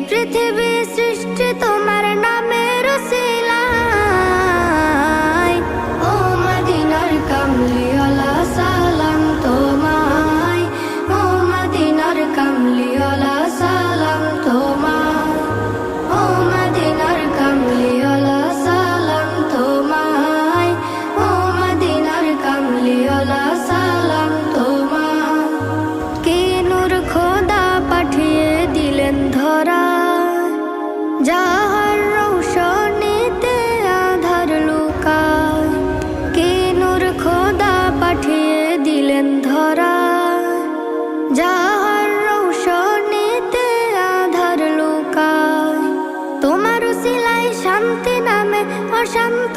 পৃথিবী সৃষ্টি তোমার নামের উসিলায়। ও মদিনার কামলিওয়ালা সালাম তোমায়, ও মদিনার কামলিওয়ালা সালাম তোমায়, ও মদিনার কামলিওয়ালা সালাম তোমায়, ও মদিনার কামলিওয়ালা সালাম তোমায়। কি নূর খোদা পাঠিয়ে দিলেন ধরা, যাহার রৌশনীতে আধার লুকায়। কি নূর খোদা পাঠিয়ে দিলেন ধরা, যাহার রৌশনীতে আধার লুকায়। তোমার উসিলায় শান্তি নামে অশান্ত